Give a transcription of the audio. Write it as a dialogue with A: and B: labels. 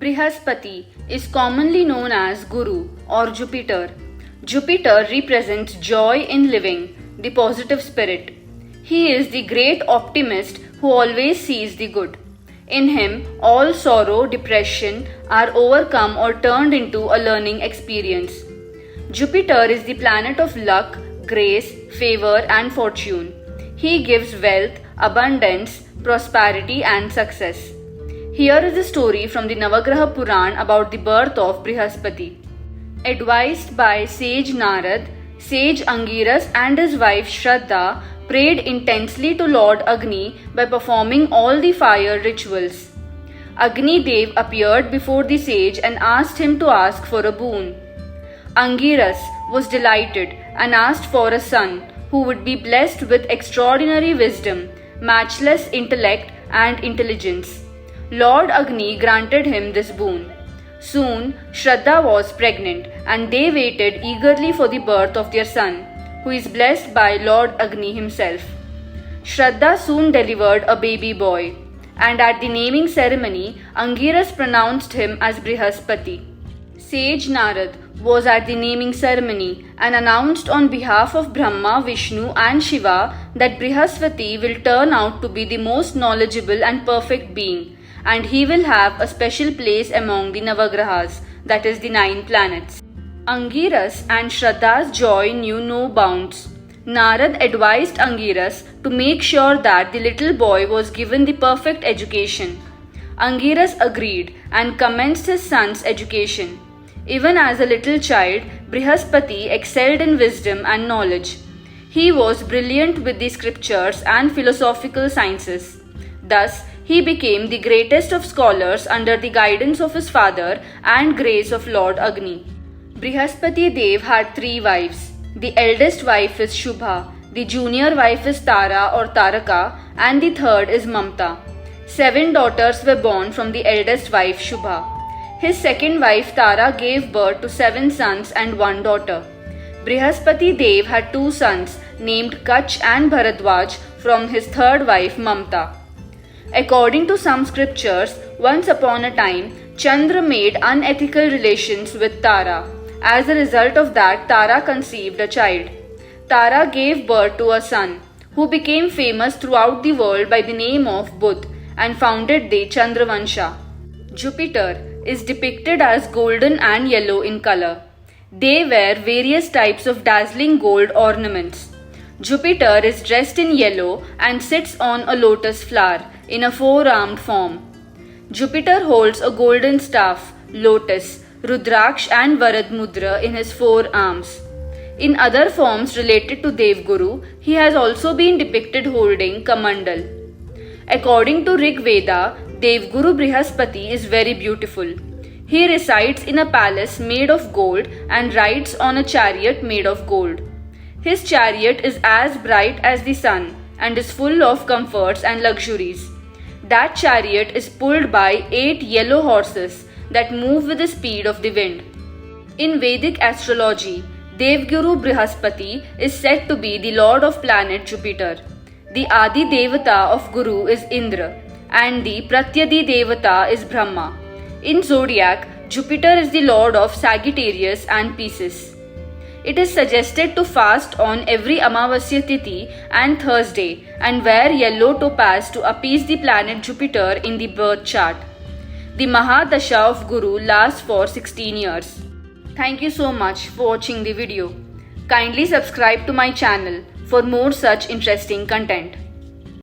A: Brihaspati is commonly known as Guru or Jupiter. Jupiter represents joy in living, the positive spirit. He is the great optimist who always sees the good. In him, all sorrow, depression are overcome or turned into a learning experience. Jupiter is the planet of luck, grace, favor, and fortune. He gives wealth, abundance, prosperity, and success. Here is a story from the Navagraha Puran about the birth of Brihaspati. Advised by sage Narad, sage Angiras and his wife Shraddha prayed intensely to Lord Agni by performing all the fire rituals. Agni Dev appeared before the sage and asked him to ask for a boon. Angiras was delighted and asked for a son who would be blessed with extraordinary wisdom, matchless intellect, and intelligence. Lord Agni granted him this boon. Soon, Shraddha was pregnant and they waited eagerly for the birth of their son, who is blessed by Lord Agni himself. Shraddha soon delivered a baby boy, and at the naming ceremony, Angiras pronounced him as Brihaspati. Sage Narad was at the naming ceremony and announced on behalf of Brahma, Vishnu, and Shiva that Brihaspati will turn out to be the most knowledgeable and perfect being, and he will have a special place among the Navagrahas, that is the 9 planets. Angiras and Shraddha's joy knew no bounds. Narad advised Angiras to make sure that the little boy was given the perfect education. Angiras agreed and commenced his son's education. Even as a little child, Brihaspati excelled in wisdom and knowledge. He was brilliant with the scriptures and philosophical sciences. Thus, he became the greatest of scholars under the guidance of his father and grace of Lord Agni. Brihaspati Dev had 3 wives. The eldest wife is Shubha, the junior wife is Tara or Taraka, and the third is Mamta. 7 daughters were born from the eldest wife Shubha. His second wife Tara gave birth to 7 sons and 1 daughter. Brihaspati Dev had 2 sons named Kach and Bharadwaj from his third wife Mamta. According to some scriptures, once upon a time, Chandra made unethical relations with Tara. As a result of that, Tara conceived a child. Tara gave birth to a son, who became famous throughout the world by the name of Budh and founded the Chandravansha. Jupiter is depicted as golden and yellow in color. They wear various types of dazzling gold ornaments. Jupiter is dressed in yellow and sits on a lotus flower in a 4-armed form. Jupiter holds a golden staff, lotus, Rudraksh and Varad Mudra in his 4 arms. In other forms related to Devguru, he has also been depicted holding Kamandal. According to Rig Veda, Devguru Brihaspati is very beautiful. He resides in a palace made of gold and rides on a chariot made of gold. His chariot is as bright as the sun and is full of comforts and luxuries. That chariot is pulled by 8 yellow horses that move with the speed of the wind. In Vedic astrology, Devguru Brihaspati is said to be the lord of planet Jupiter. The Adi Devata of Guru is Indra and the Pratyadi Devata is Brahma. In zodiac, Jupiter is the lord of Sagittarius and Pisces. It is suggested to fast on every Amavasya Tithi and Thursday and wear yellow topaz to appease the planet Jupiter in the birth chart. The Mahadasha of Guru lasts for 16 years. Thank you so much for watching the video. Kindly subscribe to my channel for more such interesting content.